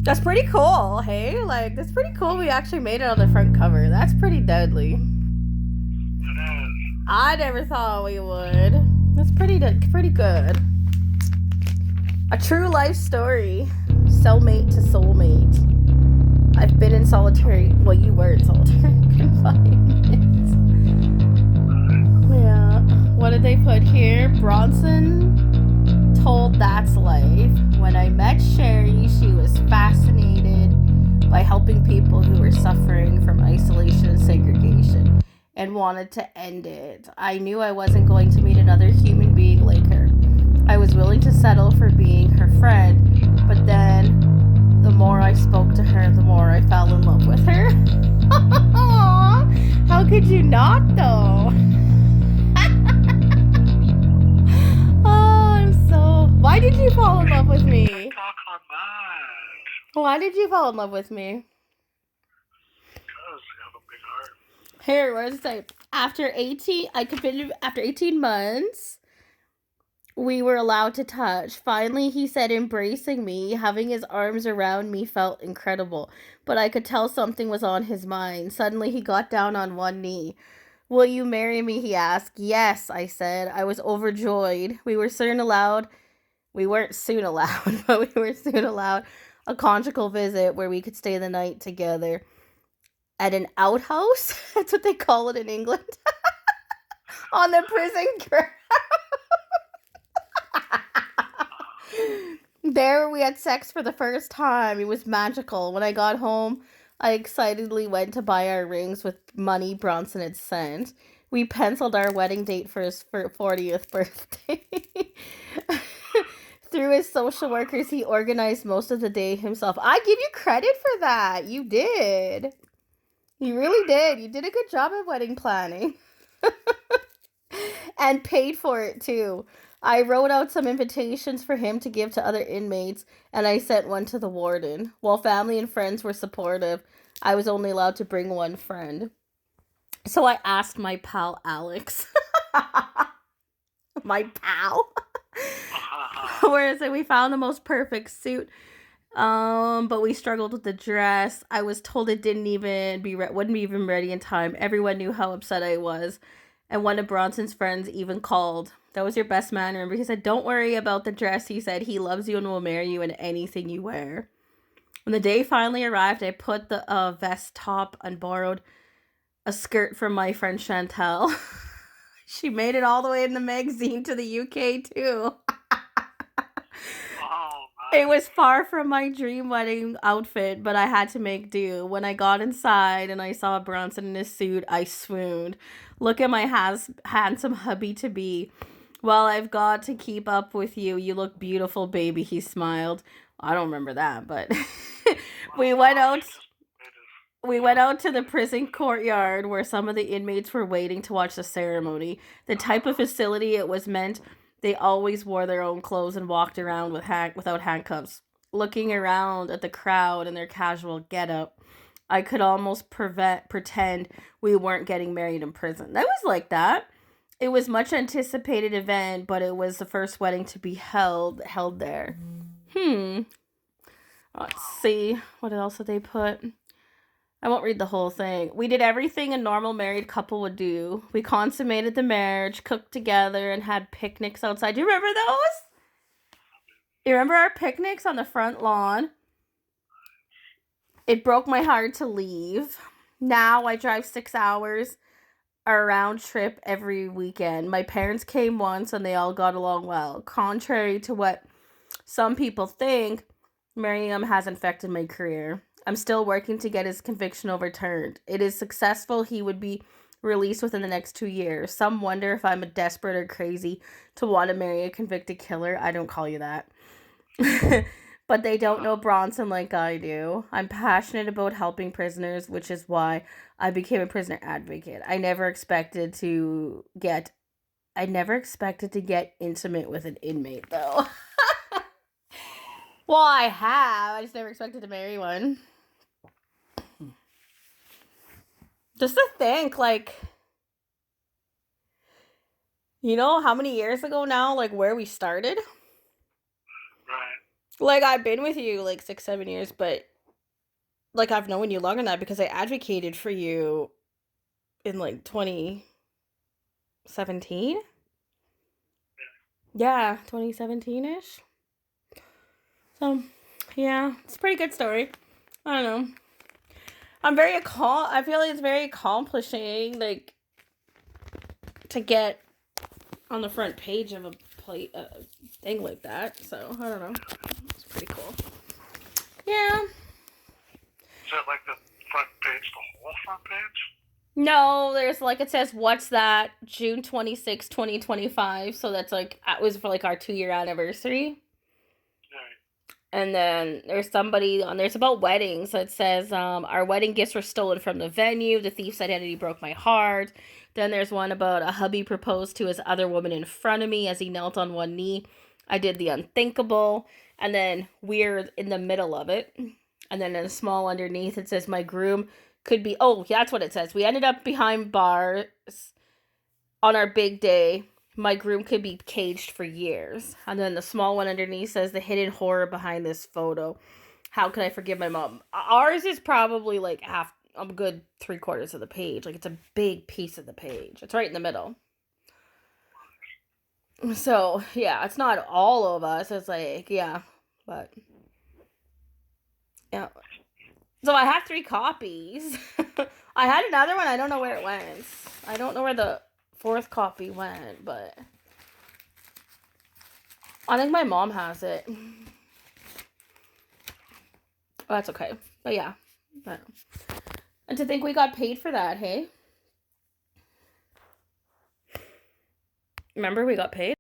That's pretty cool, hey? Like, that's pretty cool we actually made it on the front cover. That's pretty deadly. It is. I never thought we would. That's pretty good. A true life story. Cellmate to soulmate. I've been in solitary... Well, you were in solitary confinement. Yeah. What did they put here? Bronson told That's Life. When I met Sherry, she was fascinated by helping people who were suffering from isolation and segregation and wanted to end it. I knew I wasn't going to meet another human being like her. I was willing to settle for being her friend, but then the more I spoke to her, the more I fell in love with her. How could you not, though? Oh, I'm so... Why did you fall in love with me? TikTok on that. Why did you fall in love with me? Because you have a big heart. Here, what does it say? After 18 months, we were allowed to touch. Finally, he said embracing me, having his arms around me felt incredible. But I could tell something was on his mind. Suddenly, he got down on one knee. Will you marry me? He asked. Yes, I said. I was overjoyed. We weren't soon allowed, but we were soon allowed a conjugal visit where we could stay the night together. At an outhouse? That's what they call it in England. On the prison ground. There we had sex for the first time. It was magical. When I got home, I excitedly went to buy our rings with money Bronson had sent. We penciled our wedding date for his 40th birthday. Through his social workers, he organized most of the day himself. I give you credit for that. You did. You really did. You did a good job at wedding planning. And paid for it too. I wrote out some invitations for him to give to other inmates, and I sent one to the warden. While family and friends were supportive, I was only allowed to bring one friend. So I asked my pal Alex. My pal. Where is it? We found the most perfect suit. But we struggled with the dress. I was told it wouldn't be even ready in time. Everyone knew how upset I was. And one of Bronson's friends even called. That was your best man, remember? He said, don't worry about the dress. He said he loves you and will marry you in anything you wear. When the day finally arrived, I put the vest top and borrowed a skirt from my friend Chantel. She made it all the way in the magazine to the UK too. It was far from my dream wedding outfit, but I had to make do. When I got inside and I saw Bronson in his suit, I swooned. Look at my handsome hubby-to-be. Well, I've got to keep up with you. You look beautiful, baby, he smiled. I don't remember that, but we went out to the prison courtyard where some of the inmates were waiting to watch the ceremony. The type of facility it was meant they always wore their own clothes and walked around without handcuffs. Looking around at the crowd and their casual getup, I could almost pretend we weren't getting married in prison. That was like that. It was much anticipated event, but it was the first wedding to be held there. Let's see. What else did they put? I won't read the whole thing. We did everything a normal married couple would do. We consummated the marriage, cooked together, and had picnics outside. Do you remember those? You remember our picnics on the front lawn? It broke my heart to leave. Now I drive 6 hours a round trip every weekend. My parents came once and they all got along well. Contrary to what some people think, Miriam has infected my career. I'm still working to get his conviction overturned. It is successful. He would be released within the next 2 years. Some wonder if I'm a desperate or crazy to want to marry a convicted killer. I don't call you that. But they don't know Bronson like I do. I'm passionate about helping prisoners, which is why I became a prisoner advocate. I never expected to get intimate with an inmate, though. Well, I have. I just never expected to marry one. Just to think, like, you know how many years ago now, like, where we started? Right. Like, I've been with you like 6, 7 years, but like I've known you longer than that because I advocated for you in like 2017. Yeah, 2017 ish. So, yeah, it's a pretty good story. I don't know. I feel like it's very accomplishing, like, to get on the front page of a thing like that. So, I don't know. It's pretty cool. Yeah. Is that like the front page, the whole front page? No, there's like, it says, what's that? June 26, 2025. So that's like, it was for like our 2 year anniversary. Right. And then there's about weddings that says, our wedding gifts were stolen from the venue. The thief's identity broke my heart. Then there's one about a hubby proposed to his other woman in front of me as he knelt on one knee. I did the unthinkable. And then we're in the middle of it. And then in a small underneath, it says, my groom could be, oh, that's what it says. We ended up behind bars on our big day. My groom could be caged for years. And then the small one underneath says, the hidden horror behind this photo. How can I forgive my mom? Ours is probably like half, a good 3/4 of the page. Like, it's a big piece of the page. It's right in the middle. So, yeah, it's not all of us. It's like, yeah, but yeah. So I have 3 copies. I had another one. I don't know where it went. I don't know where the 4th copy went, but I think my mom has it. Oh, that's okay. But yeah. But, and to think we got paid for that, hey? Remember we got paid?